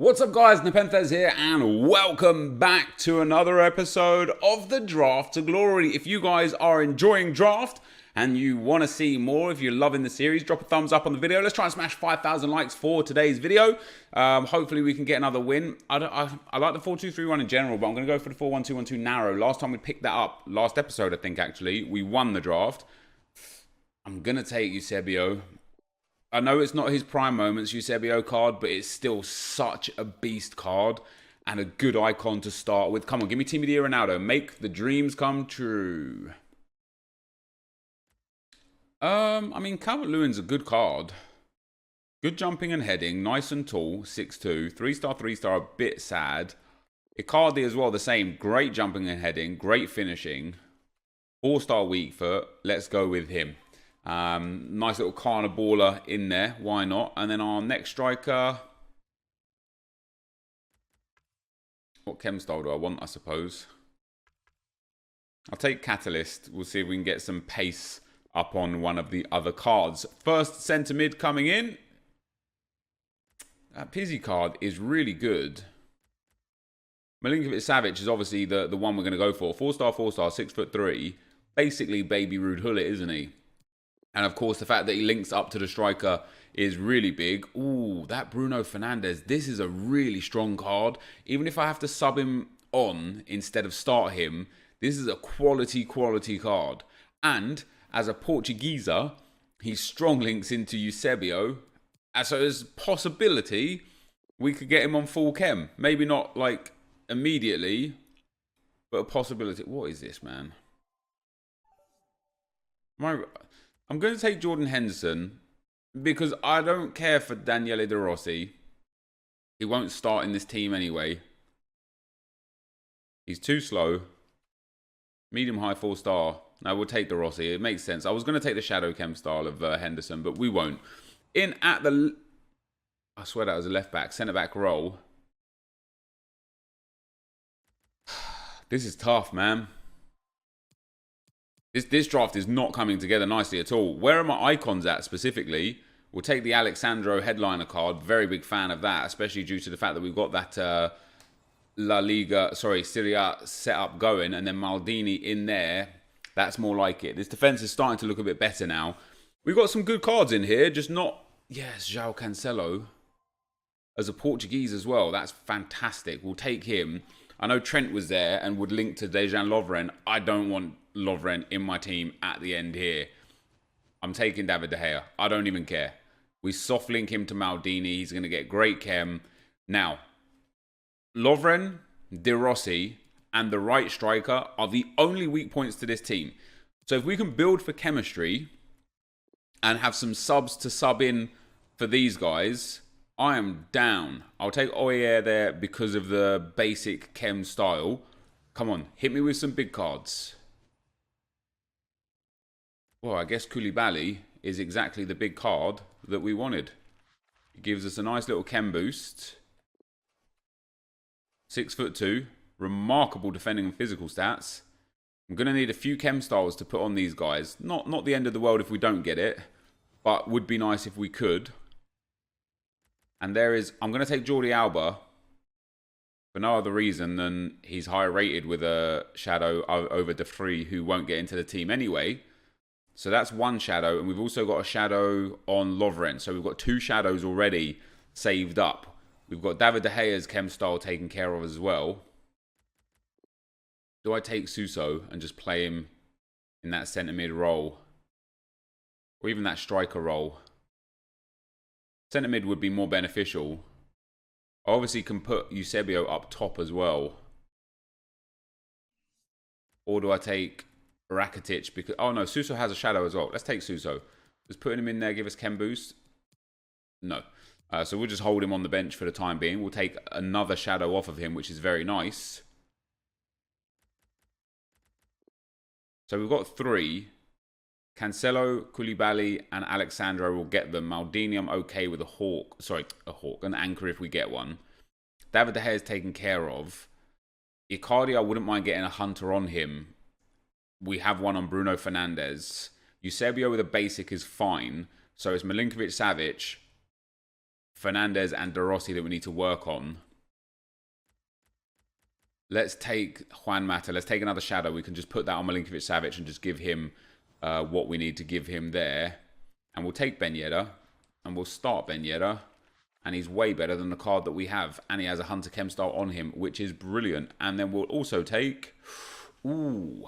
What's up guys, NepentheZ here and welcome back to another episode of the Draft to Glory. If you guys are enjoying Draft and you want to see more, if you're loving the series, drop a thumbs up on the video. Let's try and smash 5,000 likes for today's video. Hopefully we can get another win. I like the 4-2-3-1 in general, but I'm going to go for the 4-1-2-1-2 narrow. Last time we picked that up, last episode I think actually, we won the draft. I'm going to take Eusebio. I know it's not his prime moments, Eusebio card, but it's still such a beast card and a good icon to start with. Come on, give me Team of the Year Ronaldo. Make the dreams come true. I mean, Calvert-Lewin's a good card. Good jumping and heading, nice and tall, 6'2", 3-star, 3-star, a bit sad. Icardi as well, the same. Great jumping and heading, great finishing. 4-star weak foot, let's go with him. Nice little carnaballer in there, why not? And then our next striker, what chem style do I want, I suppose? I'll take Catalyst. We'll see if we can get some pace up on one of the other cards. First centre mid coming in. That Pizzi card is really good. Milinkovic-Savic is obviously the one we're going to go for. 4-star, 4-star, 6'3". Basically baby Ruud Gullit, isn't he? And of course, the fact that he links up to the striker is really big. Ooh, that Bruno Fernandes. This is a really strong card. Even if I have to sub him on instead of start him, this is a quality card. And as a Portugueser, he strong links into Eusebio. So there's a possibility we could get him on full chem. Maybe not like immediately, but a possibility. What is this, man? I'm going to take Jordan Henderson because I don't care for Daniele De Rossi. He won't start in this team anyway. He's too slow. Medium-high 4-star. No, we'll take De Rossi. It makes sense. I was going to take the Shadow Chem style of Henderson, but we won't. In at the... I swear that was a left-back. Centre-back role. This is tough, man. This draft is not coming together nicely at all. Where are my icons at specifically? We'll take the Alexandro headliner card. Very big fan of that, especially due to the fact that we've got that Serie A setup going, and then Maldini in there. That's more like it. This defense is starting to look a bit better now. We've got some good cards in here, just not... Yes, João Cancelo as a Portuguese as well. That's fantastic. We'll take him. I know Trent was there and would link to Dejan Lovren. I don't want Lovren in my team at the end here. I'm taking David De Gea. I don't even care. We soft link him to Maldini. He's going to get great chem. Now, Lovren, De Rossi, and the right striker are the only weak points to this team. So if we can build for chemistry and have some subs to sub in for these guys, I am down. I'll take Oyer there because of the basic chem style. Come on, hit me with some big cards. Well, I guess Koulibaly is exactly the big card that we wanted. It gives us a nice little chem boost. 6'2", remarkable defending and physical stats. I'm going to need a few chem styles to put on these guys. Not the end of the world if we don't get it, but would be nice if we could. And there is... I'm going to take Jordi Alba for no other reason than he's high rated with a shadow over De Vrij, who won't get into the team anyway. So that's one shadow, and we've also got a shadow on Lovren. So we've got two shadows already saved up. We've got David De Gea's chem style taken care of as well. Do I take Suso and just play him in that centre mid role? Or even that striker role? Centre mid would be more beneficial. I obviously can put Eusebio up top as well. Or do I take Rakitic? Because oh no, Suso has a shadow as well. Let's take Suso. Just putting him in there give us chem boost? No. So we'll just hold him on the bench for the time being. We'll take another shadow off of him, which is very nice. So we've got three. Cancelo, Koulibaly, and Alexandro will get them. Maldini, I'm okay with a hawk. Sorry, a hawk. An anchor if we get one. David De Gea is taken care of. Icardi, I wouldn't mind getting a hunter on him. We have one on Bruno Fernandes. Eusebio with a basic is fine. So it's Milinkovic-Savic. Fernandez and De Rossi that we need to work on. Let's take Juan Mata. Let's take another shadow. We can just put that on Milinkovic-Savic and just give him what we need to give him there. And we'll take Ben Yedder. And we'll start Ben Yedder. And he's way better than the card that we have. And he has a Hunter Chem style on him, which is brilliant. And then we'll also take... Ooh.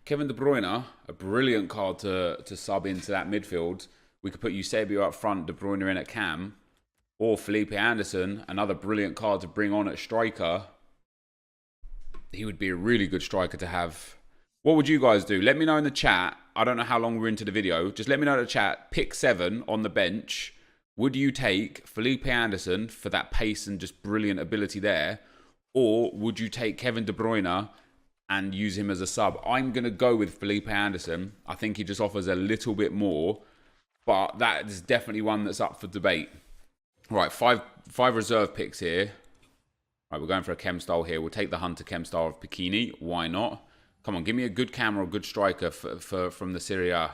Kevin De Bruyne, a brilliant card to sub into that midfield. We could put Eusebio up front, De Bruyne in at cam. Or Felipe Anderson, another brilliant card to bring on at striker. He would be a really good striker to have. What would you guys do? Let me know in the chat. I don't know how long we're into the video. Just let me know in the chat. Pick 7 on the bench. Would you take Felipe Anderson for that pace and just brilliant ability there? Or would you take Kevin De Bruyne and use him as a sub? I'm going to go with Felipe Anderson. I think he just offers a little bit more. But that is definitely one that's up for debate. Right, five reserve picks here. Right, we're going for a chem style here. We'll take the Hunter Chem style of Bikini. Why not? Come on, give me a good camera or good striker from the Serie A.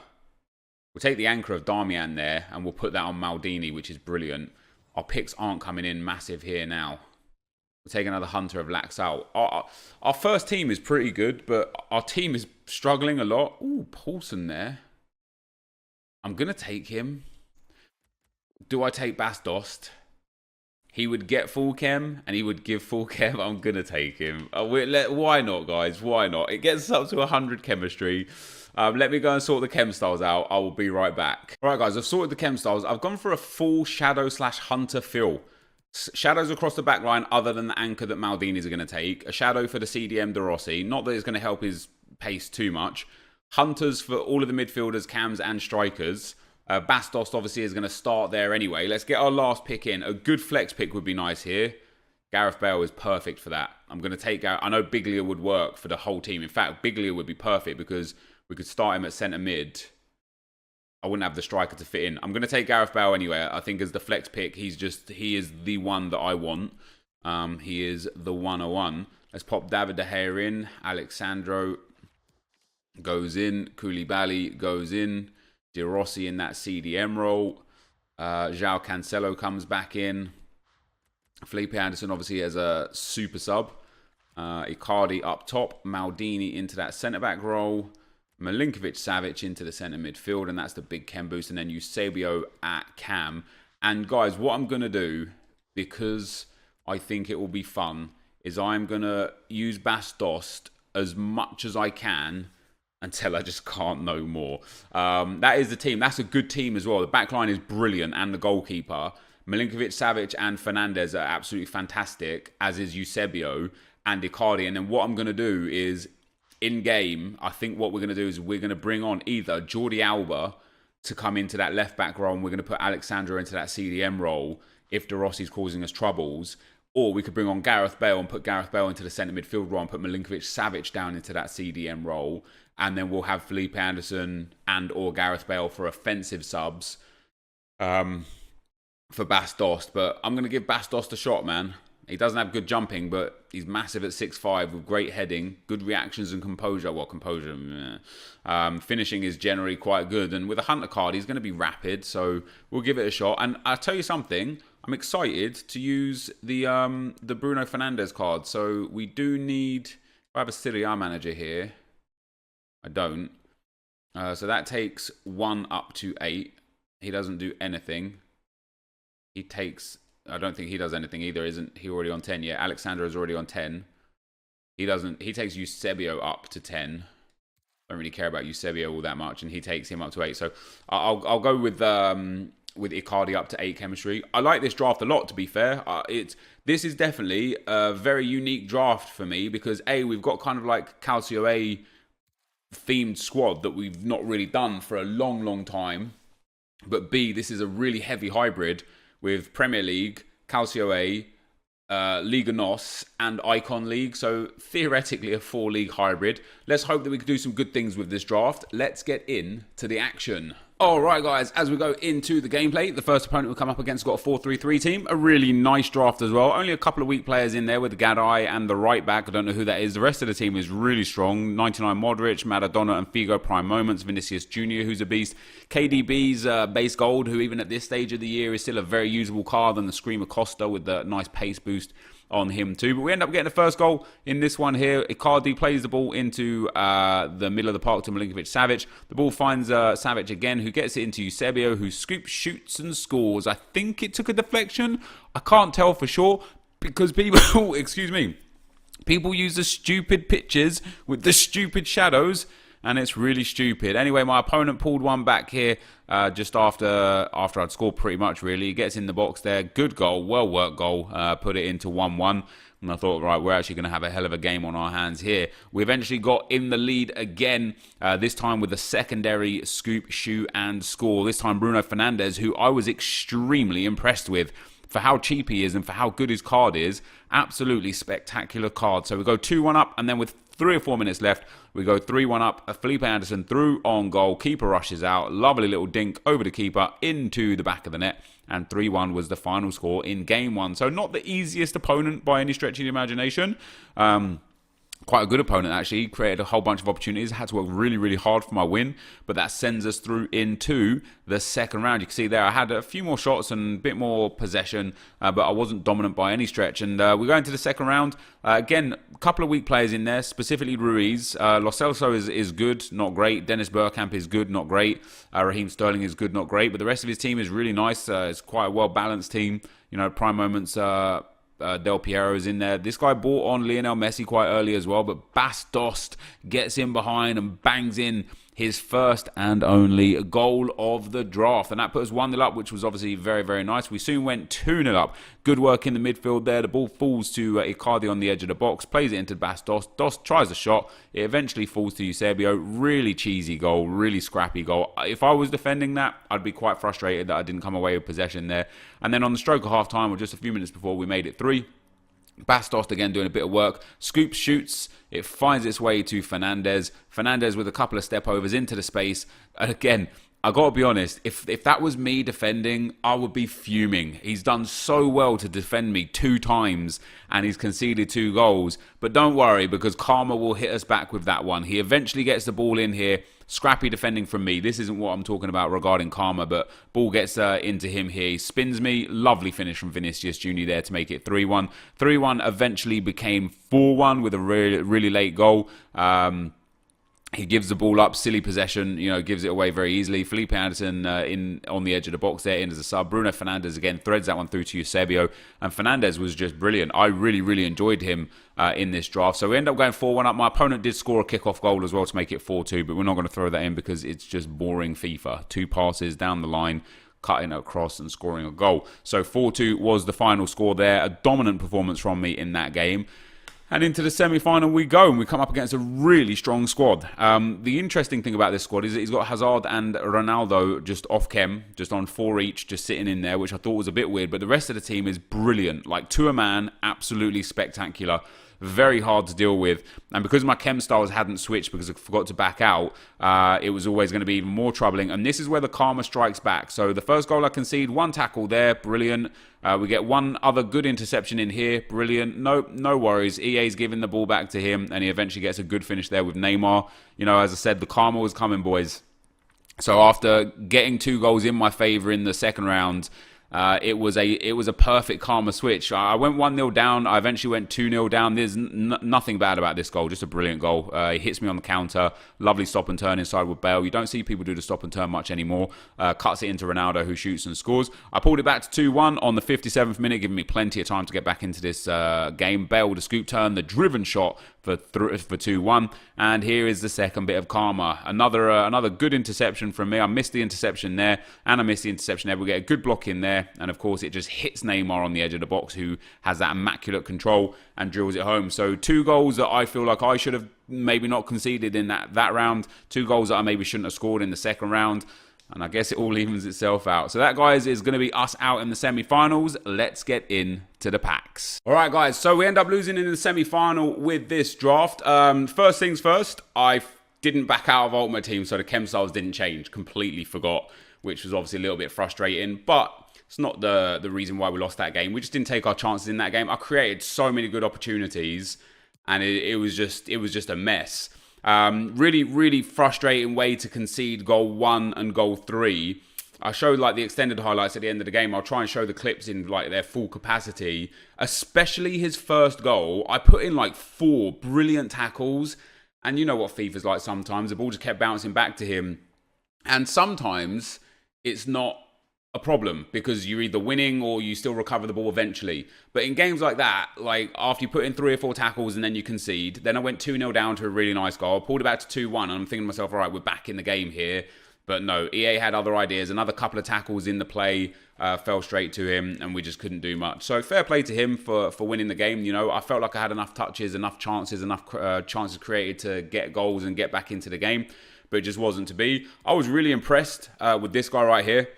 We'll take the anchor of Darmian there, and we'll put that on Maldini, which is brilliant. Our picks aren't coming in massive here now. We'll take another Hunter of Laxalt. Our first team is pretty good, but our team is struggling a lot. Ooh, Paulson there. I'm going to take him. Do I take Bastos? He would get full chem and he would give full chem. I'm going to take him. Why not, guys? Why not? It gets us up to 100 chemistry. Let me go and sort the chem styles out. I will be right back. All right, guys, I've sorted the chem styles. I've gone for a full shadow / hunter fill. Shadows across the back line other than the anchor that Maldini's are going to take. A shadow for the CDM De Rossi. Not that it's going to help his pace too much. Hunters for all of the midfielders, cams and strikers. Bastos obviously is going to start there anyway. Let's get our last pick in. A good flex pick would be nice here. Gareth Bale is perfect for that. I'm going to take Gareth. I know Biglia would work for the whole team. In fact, Biglia would be perfect because we could start him at centre mid. I wouldn't have the striker to fit in. I'm going to take Gareth Bale anyway. I think as the flex pick, he is the one that I want. He is the 101. Let's pop David De Gea in. Alexandro goes in. Koulibaly goes in. De Rossi in that CDM role. João Cancelo comes back in. Felipe Anderson obviously as a super sub. Icardi up top. Maldini into that centre-back role. Milinkovic-Savic into the centre midfield. And that's the big chem boost. And then Eusebio at cam. And guys, what I'm going to do, because I think it will be fun, is I'm going to use Bastos as much as I can until I just can't no more. That is the team. That's a good team as well. The back line is brilliant and the goalkeeper. Milinkovic-Savic and Fernandez are absolutely fantastic, as is Eusebio and Icardi. And then what I'm going to do is, in-game, I think what we're going to do is we're going to bring on either Jordi Alba to come into that left-back role, and we're going to put Alexandra into that CDM role if De Rossi's causing us troubles. Or we could bring on Gareth Bale and put Gareth Bale into the centre midfield role and put Milinkovic-Savic down into that CDM role. And then we'll have Felipe Anderson and or Gareth Bale for offensive subs for Bastos. But I'm going to give Bastos a shot, man. He doesn't have good jumping, but he's massive at 6'5", with great heading, good reactions and composure. Well, composure. Finishing is generally quite good. And with a Hunter card, he's going to be rapid. So we'll give it a shot. And I'll tell you something. I'm excited to use the Bruno Fernandes card. So we do need... I have a Serie A manager here. I don't. So that takes 1 up to 8. He doesn't do anything. He takes... I don't think he does anything either. Isn't he already on 10 yet? Alexander is already on 10. He doesn't... He takes Eusebio up to 10. I don't really care about Eusebio all that much. And he takes him up to 8. So I'll go with Icardi up to 8 chemistry. I like this draft a lot, to be fair. This is definitely a very unique draft for me because A, we've got kind of like Calcio A themed squad that we've not really done for a long time. But B, this is a really heavy hybrid with Premier League, Calcio A, Liga NOS, and Icon League. So theoretically a 4-league hybrid. Let's hope that we can do some good things with this draft. Let's get into the action. Alright guys, as we go into the gameplay, the first opponent we come up against got a 4-3-3 team. A really nice draft as well. Only a couple of weak players in there with the Gadai and the right back. I don't know who that is. The rest of the team is really strong. 99 Modric, Maradona and Figo prime moments. Vinicius Jr. who's a beast. KDB's base gold, who even at this stage of the year is still a very usable card. And the Screamer Costa with the nice pace boost on him too. But we end up getting the first goal in this one here. Icardi plays the ball into the middle of the park to Milinkovic-Savic. The ball finds Savic again, who gets it into Eusebio, who scoops, shoots and scores. I think it took a deflection. I can't tell for sure because people, excuse me, people use the stupid pictures with the stupid shadows, and it's really stupid. Anyway, my opponent pulled one back here just after I'd scored pretty much, really. He gets in the box there. Good goal, well-worked goal. Put it into 1-1. And I thought, right, we're actually going to have a hell of a game on our hands here. We eventually got in the lead again, this time with a secondary scoop, shoot, and score. This time Bruno Fernandes, who I was extremely impressed with for how cheap he is and for how good his card is. Absolutely spectacular card. So we go 2-1 up, and then with 3 or 4 minutes left, we go 3-1 up. Felipe Anderson through on goal. Keeper rushes out. Lovely little dink over the keeper into the back of the net. And 3-1 was the final score in game 1. So not the easiest opponent by any stretch of the imagination. Quite a good opponent, actually. Created a whole bunch of opportunities. Had to work really, really hard for my win. But that sends us through into the second round. You can see there I had a few more shots and a bit more possession. But I wasn't dominant by any stretch. And we go into the second round. Again, a couple of weak players in there. Specifically Ruiz. Lo Celso is good, not great. Dennis Bergkamp is good, not great. Raheem Sterling is good, not great. But the rest of his team is really nice. It's quite a well-balanced team. You know, prime moments... Del Piero is in there. This guy bought on Lionel Messi quite early as well, but Bas Dost gets in behind and bangs in his first and only goal of the draft. And that put us 1-0 up, which was obviously very, very nice. We soon went 2-0 up. Good work in the midfield there. The ball falls to Icardi on the edge of the box, plays it into Bas Dost. Dost tries a shot. It eventually falls to Eusebio. Really cheesy goal, really scrappy goal. If I was defending that, I'd be quite frustrated that I didn't come away with possession there. And then on the stroke of half time, or just a few minutes before, we made it 3. Bas Dost again doing a bit of work. Scoops, shoots. It finds its way to Fernandes. Fernandes with a couple of step overs into the space. And again, I got to be honest, if that was me defending, I would be fuming. He's done so well to defend me 2 times and he's conceded 2 goals. But don't worry, because karma will hit us back with that one. He eventually gets the ball in here. Scrappy defending from me. This isn't what I'm talking about regarding karma, but ball gets into him here. He spins me. Lovely finish from Vinicius Jr. there to make it 3-1. 3-1 eventually became 4-1 with a really, really late goal. He gives the ball up, silly possession, you know, gives it away very easily. Felipe Anderson on the edge of the box there, in as a sub. Bruno Fernandes again threads that one through to Eusebio. And Fernandes was just brilliant. I really, really enjoyed him in this draft. So we end up going 4-1 up. My opponent did score a kickoff goal as well to make it 4-2, but we're not going to throw that in because it's just boring FIFA. 2 passes down the line, cutting across and scoring a goal. So 4-2 was the final score there. A dominant performance from me in that game. And into the semi-final we go, and we come up against a really strong squad. The interesting thing about this squad is that he's got Hazard and Ronaldo just off chem, just on 4 each, just sitting in there, which I thought was a bit weird. But the rest of the team is brilliant. Like, to a man, absolutely spectacular. Very hard to deal with. And because my chem styles hadn't switched because I forgot to back out, it was always going to be even more troubling. And this is where the karma strikes back. So the first goal I concede, 1 tackle there, brilliant. We get 1 other good interception in here, brilliant. No worries. EA's giving the ball back to him, and he eventually gets a good finish there with Neymar. You know, as I said, the karma was coming, boys. So after getting 2 goals in my favour in the second round, it was a perfect karma switch. I went 1-0 down. I eventually went 2-0 down. There's nothing bad about this goal. Just a brilliant goal. He hits me on the counter. Lovely stop and turn inside with Bale. You don't see people do the stop and turn much anymore. Cuts it into Ronaldo, who shoots and scores. I pulled it back to 2-1 on the 57th minute, giving me plenty of time to get back into this game. Bale with a scoop turn, the driven shot for 2-1. And here is the second bit of karma. Another good interception from me. I missed the interception there, and I missed the interception there. We get a good block in there. And of course, it just hits Neymar on the edge of the box, who has that immaculate control and drills it home. So 2 goals that I feel like I should have maybe not conceded in that round. 2 goals that I maybe shouldn't have scored in the second round. And I guess it all evens itself out. So that, guys, is going to be us out in the semi-finals. Let's get into the packs. All right, guys. So we end up losing in the semi-final with this draft. First things first, I didn't back out of Ultimate Team, so the chem styles didn't change. Completely forgot, which was obviously a little bit frustrating. But it's not the reason why we lost that game. We just didn't take our chances in that game. I created so many good opportunities, and it was just a mess. Really, really frustrating way to concede goal 1 and goal 3. I showed like the extended highlights at the end of the game. I'll try and show the clips in like their full capacity, especially his first goal. I put in like 4 brilliant tackles, and you know what FIFA's like sometimes. The ball just kept bouncing back to him, and sometimes it's not a problem because you're either winning or you still recover the ball eventually. But in games like that, like after you put in 3 or 4 tackles and then you concede, then I went 2-0 down to a really nice goal, pulled it back to 2-1, and I'm thinking to myself, all right, we're back in the game here. But no, EA had other ideas. Another couple of tackles in the play fell straight to him, and we just couldn't do much. So fair play to him for winning the game. You know, I felt like I had enough touches, enough chances created to get goals and get back into the game, but it just wasn't to be. I was really impressed with this guy right here.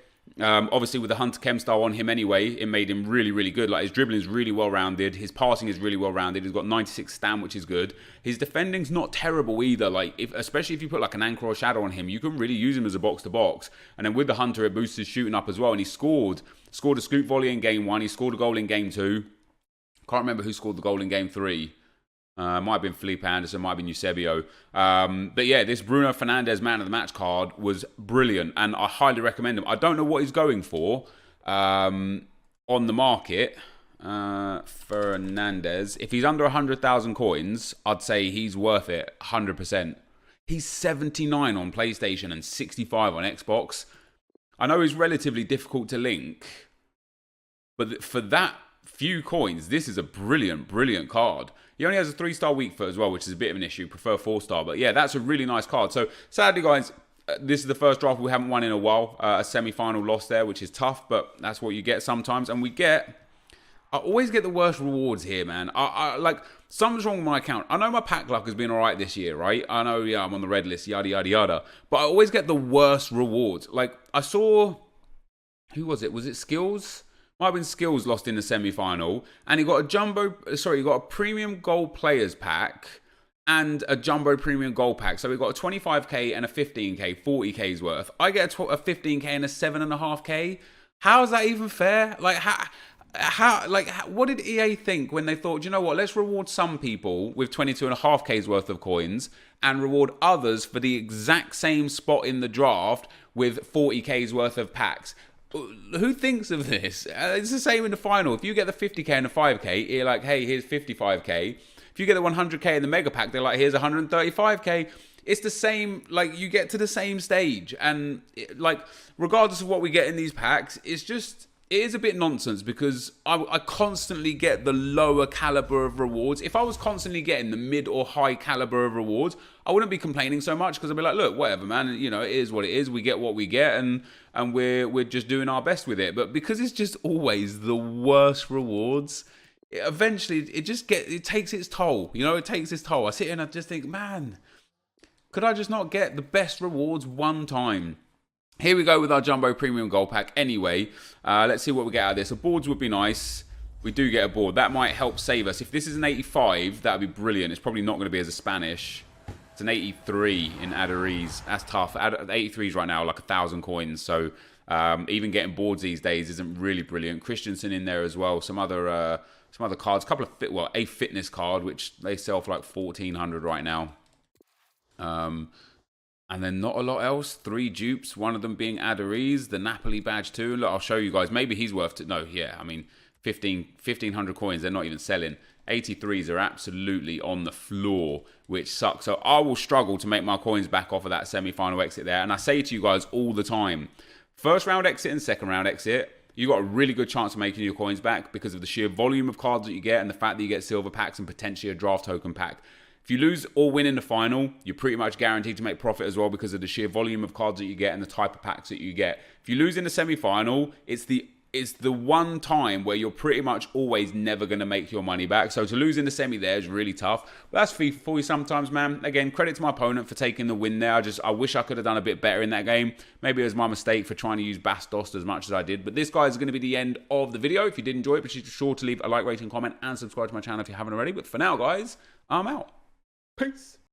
Obviously, with the Hunter Chem style on him anyway, it made him really, really good. Like, his dribbling is really well-rounded. His passing is really well-rounded. He's got 96 stam, which is good. His defending's not terrible either. Like, especially if you put like an anchor or shadow on him, you can really use him as a box-to-box. And then with the Hunter, it boosts his shooting up as well. And he scored a scoop volley in game 1. He scored a goal in game 2. Can't remember who scored the goal in game 3. Might have been Felipe Anderson, might have been Eusebio. But yeah, this Bruno Fernandes man of the match card was brilliant, and I highly recommend him. I don't know what he's going for on the market. Fernandes, if he's under 100,000 coins, I'd say he's worth it 100%. He's 79 on PlayStation and 65 on Xbox. I know he's relatively difficult to link, but for that few coins, this is a brilliant, brilliant card. He only has a 3-star weak foot as well, which is a bit of an issue. Prefer 4-star, but yeah, that's a really nice card. So sadly, guys, this is the first draft we haven't won in a while. A semi-final loss there, which is tough, but that's what you get sometimes. And I always get the worst rewards here, man. I like, something's wrong with my account. I know my pack luck has been all right this year, right? I know, yeah, I'm on the red list, yada, yada, yada. But I always get the worst rewards. Like, I saw, who was it? Was it Skills? Might have been Skills lost in the semi-final, and he got a premium gold players pack and a jumbo premium gold pack. So we got a 25k and a 15k, 40k's worth. I get a 15k and a 7.5k. How is that even fair? Like, what did EA think when they thought, you know what, let's reward some people with 22.5k's worth of coins and reward others for the exact same spot in the draft with 40k's worth of packs? Who thinks of this? It's the same in the final. If you get the 50k and the 5k, you're like, hey, here's 55k. If you get the 100k in the mega pack, they're like, here's 135k. It's the same, like, you get to the same stage. And, like, regardless of what we get in these packs, it is a bit nonsense because I constantly get the lower caliber of rewards. If I was constantly getting the mid or high caliber of rewards, I wouldn't be complaining so much because I'd be like, look, whatever, man. You know, it is what it is. We get what we get, and we're just doing our best with it. But because it's just always the worst rewards, eventually it takes its toll. You know, it takes its toll. I sit here and I just think, man, could I just not get the best rewards one time? Here we go with our Jumbo Premium Gold Pack anyway. Let's see what we get out of this. A boards would be nice. We do get a board. That might help save us. If this is an 85, that would be brilliant. It's probably not going to be as a Spanish. It's an 83 in Enquiries. That's tough. 83s right now, like 1,000 coins. So even getting boards these days isn't really brilliant. Christensen in there as well. Some other cards. A fitness card, which they sell for like 1,400 right now. And then not a lot else. 3 dupes, one of them being Enquiries, the Napoli badge too. Look, I'll show you guys. Maybe he's worth it. No, yeah, I mean, 1,500 coins, they're not even selling. 83s are absolutely on the floor, which sucks. So I will struggle to make my coins back off of that semi-final exit there. And I say to you guys all the time, first round exit and second round exit, you got a really good chance of making your coins back because of the sheer volume of cards that you get and the fact that you get silver packs and potentially a draft token pack. If you lose or win in the final, you're pretty much guaranteed to make profit as well because of the sheer volume of cards that you get and the type of packs that you get. If you lose in the semi-final, it's the one time where you're pretty much always never going to make your money back. So to lose in the semi there is really tough. But that's FIFA for you sometimes, man. Again, credit to my opponent for taking the win there. I wish I could have done a bit better in that game. Maybe it was my mistake for trying to use Bastos as much as I did. But this, guys, is going to be the end of the video. If you did enjoy it, be sure to leave a like, rating, comment, and subscribe to my channel if you haven't already. But for now, guys, I'm out. Peace.